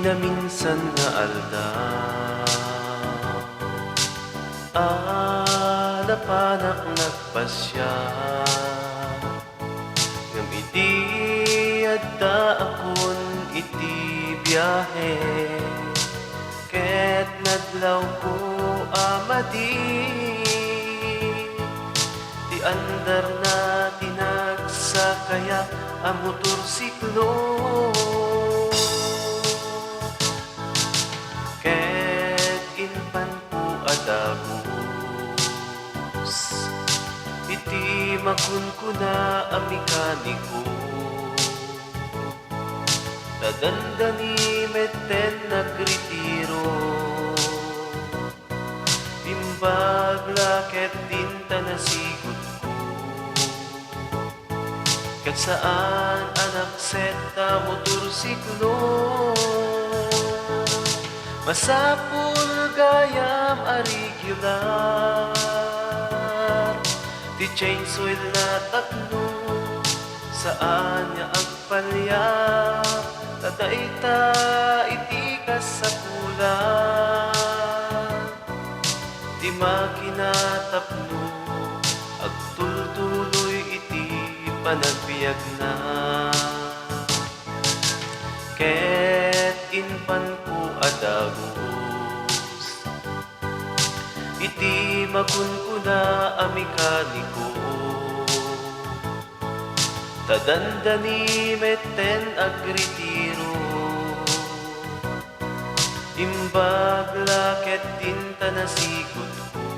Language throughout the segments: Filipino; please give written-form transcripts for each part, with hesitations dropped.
na minsan nga alda napanak nagpasya ngam iti adda akon iti biyahe ket nadlaw ko amadi ti andar na tinagsakaya a motorsiklo ket inpan po adagos iti makunkuna a mekaniko dadandani meten nagretiro imbag laket dinta nasigot ko ket saan anak seta motorsiklo masapul gayam a regular ti chainsaw na tatlo saan niya agpalya tadaita iti kasapulan ti makina tapno agtultuloy iti panagbiag na ket inpan ko adagos iti makunkuna a mekaniko tadandani meten agretiro imbag laket dinta nasigot ko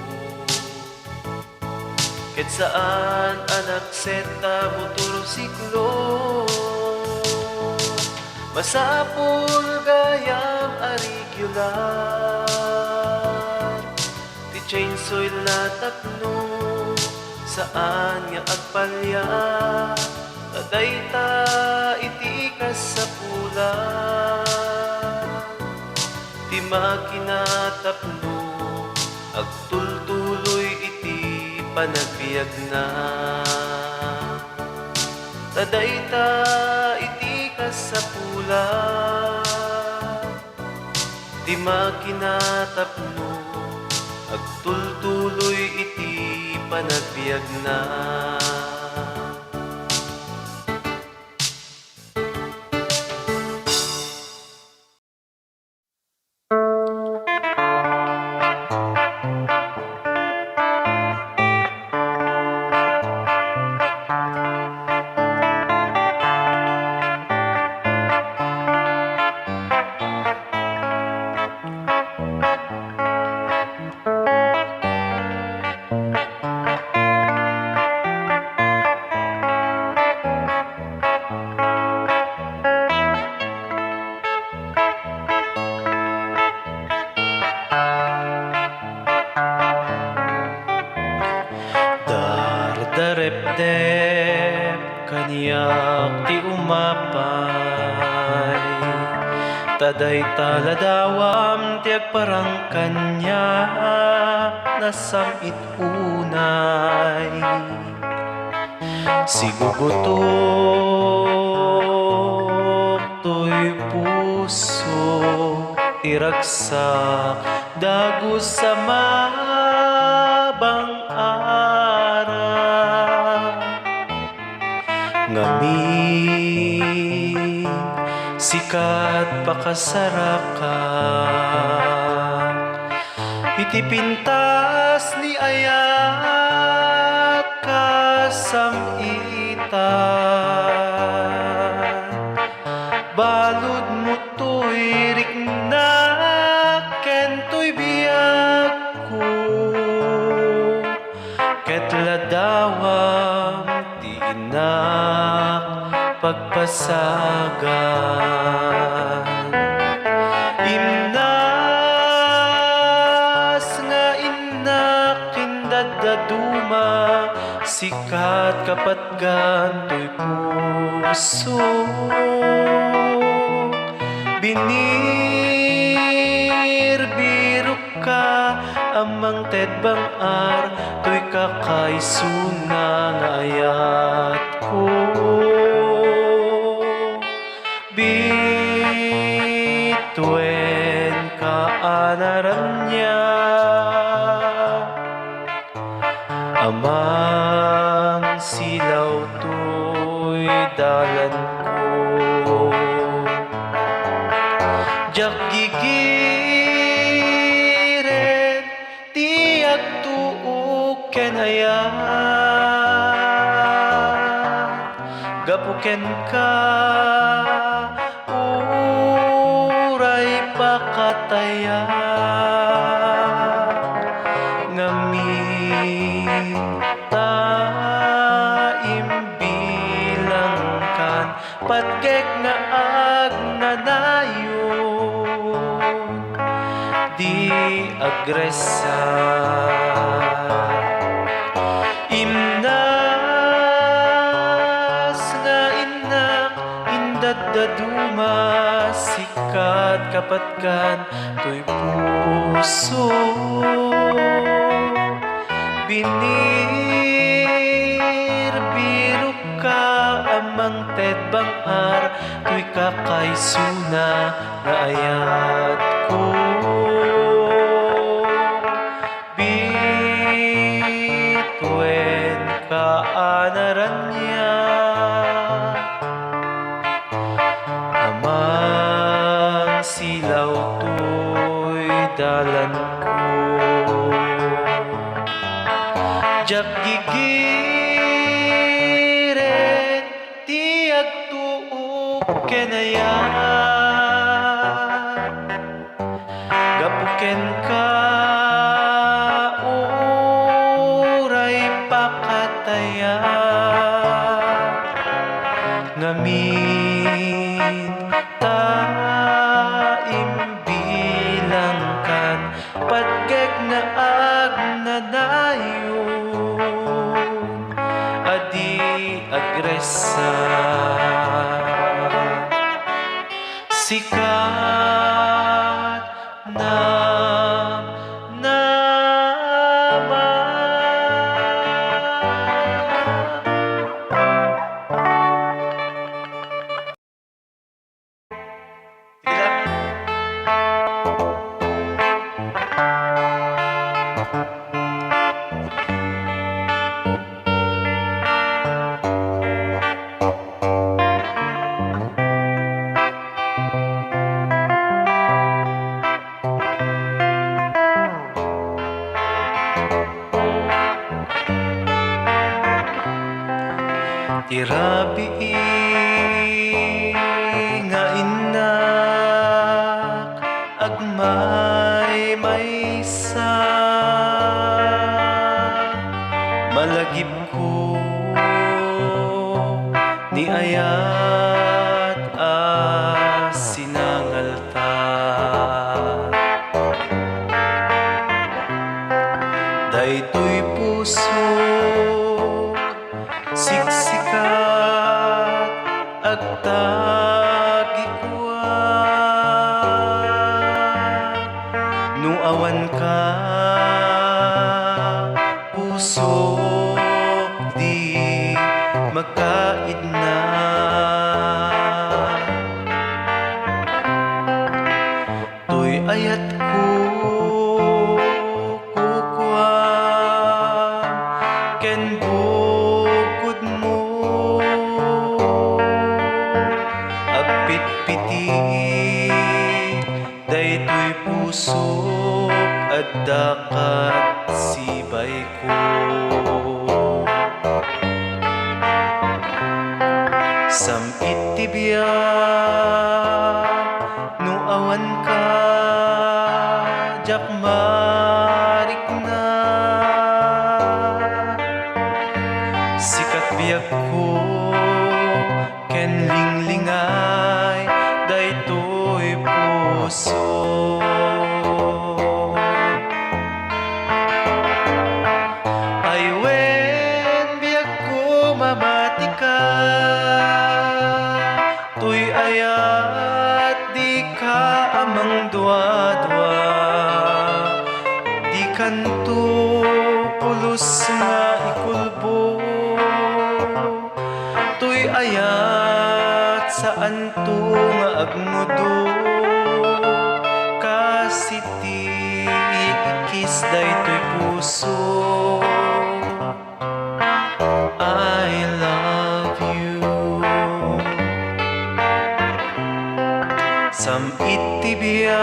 ket saan anak seta motorsiklo masapul gayam a regular ti chainsaw na tatlo saan nga agpalya tadayta iti kasapulan ti makina tapno agtultuloy iti panagbiag na tadayta iti kasapulan ti makina tapno agtultuloy iti panagbiag na darep-dep kaniyak ti umapay taday taladawam ti agparang kanya nasamit unay sigugutok to'y puso ti ragsak dagus sa mabang ngamin sikat pakasaraka iti pintas ni ayat kasamitan balud mo to'y rikna kento'y biyak ko ket ladawam ti inak pagpasagan imnas nga inak indadaduma sikat kapatgan to'y puso binirbirok ka amang tedbang ar to'y kakaisuna nga ayat ko bito kaanaran niya. Amang silaw to'y dalan ko, jak gigiren tiyak tuok ken ayat, gapuken ka uray pakataya, ngamita imbilang kan patgek nga agnanayon, di agresan. Imnas nga inak indadaduma, sikat kapatkan to'y puso, binir ka amang tedbang ar, to'y kakaysuna nga ayat ko. Bituen kaanaran niya, amang silaw to'y dalan ko, jak gigiren tiyak tuok ken ayat, gapuken ka uray pakataya, ngamin ta imbilang kan patgek na agnanayon, adi agresan. Sikat na naman. Tirabi nga inak agmay maysa, malagip ko ni ayat sinangalta, daytoy puso siksikat agtagikuan, nuawan ka pusok di magkaidna, to'y ayat ko kukuan ken bukod mo, agpitpitik daytoy pusok at dakat sibay ko. Samit tibiyak nuawan ka jak marik na, sikat biyak ko ken linglingay daytoy puso. Ay wen biyak ko mamati ka, to'y ayat di ka amang dua-dua, di kanto pulos nga ikulbo, to'y ayat saan to nga agmudo, kasiti ikis daytoy puso. I love you. Sam itibiyak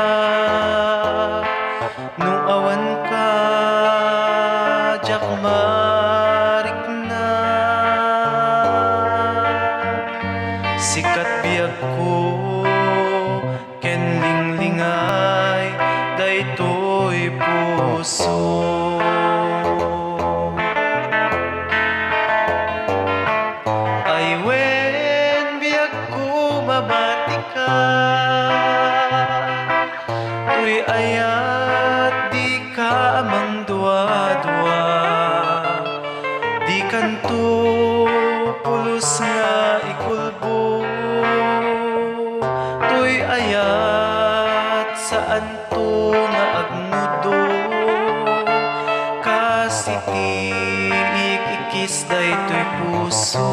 no awan ka jak marikna. Sikat biyak ko ken linglingay daytoy puso. Ay wen biyak ko mabati ka, tuy ayat di ka amang dua-dua. Di kanto pulos nga ikulbo, tuy ayat saan to nga agnudo. Kasiti ikis daytoy puso.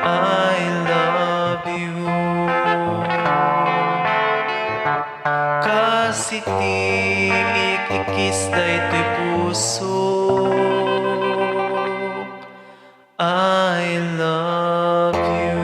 I love you. Kasiti ikis daytoy puso. I love you.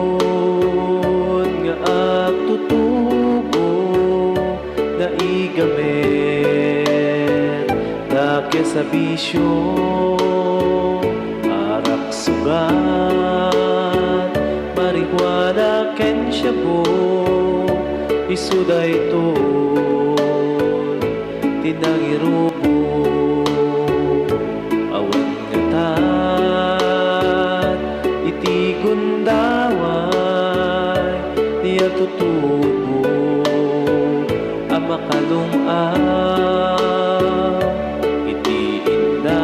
Adun nga agtutubo na igamet dake sa bisyo arak sugat marihuana ken shabu isu daytoy tinagirubo awan nga tan iti gundaway niya tutubo ang makalungaw iti inda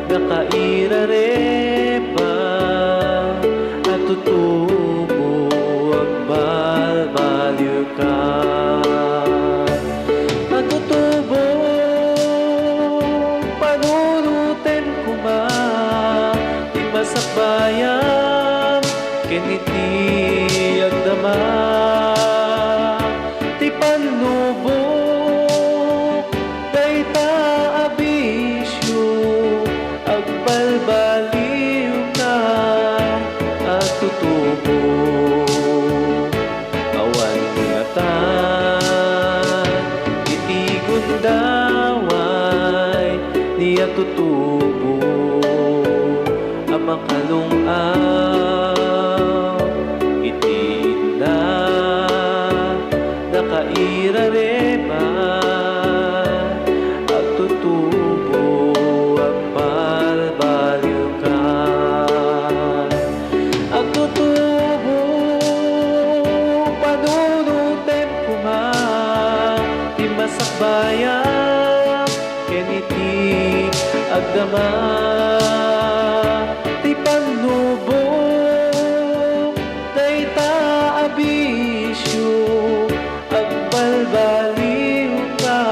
nakairarepa at tutubo ang balbalyo ka. At tutubo panunuten kuma di masakbayan keniti agdama ti panlubok dayta abisyo agbalbaliw ka at tutubo awan nga tan iti gundaway niya tutubo ang makalungaw iti na nakairarema at tutubo ang balbalyo ka. At tutubo panunutem kuma di masakbayan keniti agdama ti panlubok dayta abisyo agbalbaliw ka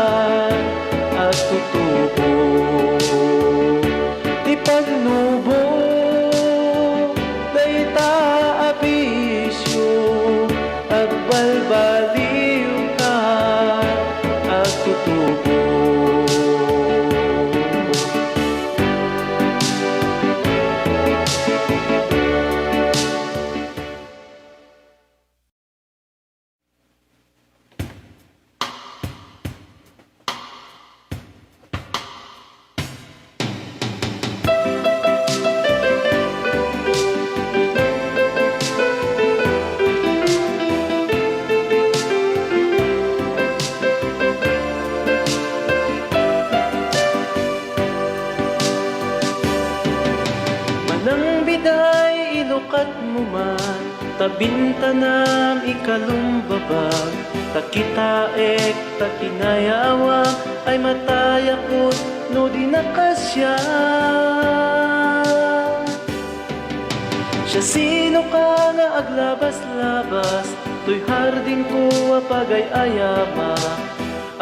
at tutubo ti panlubok dayta abisyo agbalbaliw ka at tutubo. Tabintanam ikalumbabag, takitaek takinayawa, ay matayakot no di nakasya. Siya sino ka nga aglabas-labas, to'y hardin ko apagay ayama.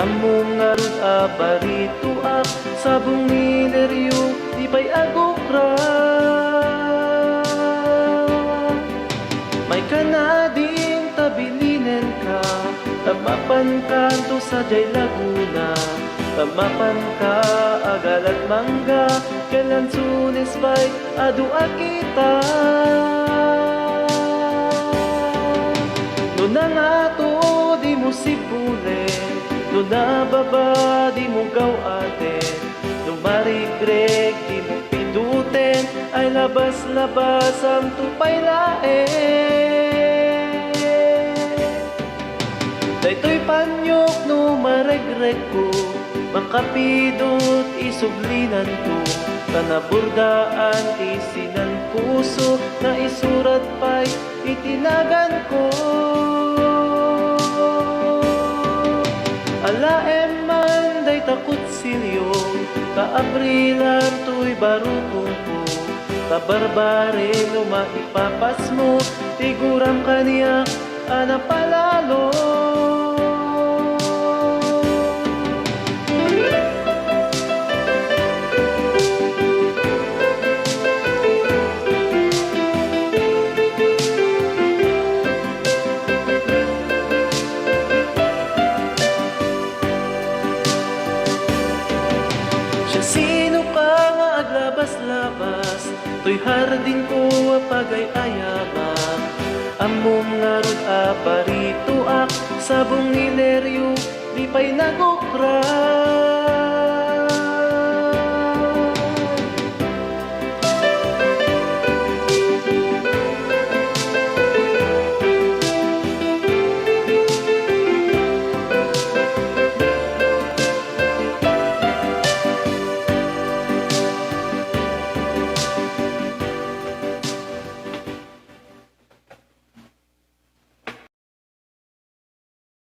Among nga rod abarito ak, sabong mineryo di pa'y agukra. May kanading tabilinen ka, tamapan kanto sa Jay Laguna. Tamapan ka agalat mangga, kailan sunes pa'y adu akita. No na nga to di mo sipule, no na baba di mo gawate, no marigreg di mo pindutin, ay labas-labas ang tupay laeng. Daytoy panyok no maregreg ko, makapidot isublinan ko, kanaburdaan isinan puso, na isurat pa'y itinagan ko. Alaem man day takot silyo, kaabrilan to'y barutong ko, kabarbare no maipapas mo, tiguram kaniya anapalalo. Sino ka nga aglabas-labas, to'y hardin ko apagay ayama. Among nga rod aparito ak, sabong nileryo di pa'y nagukra.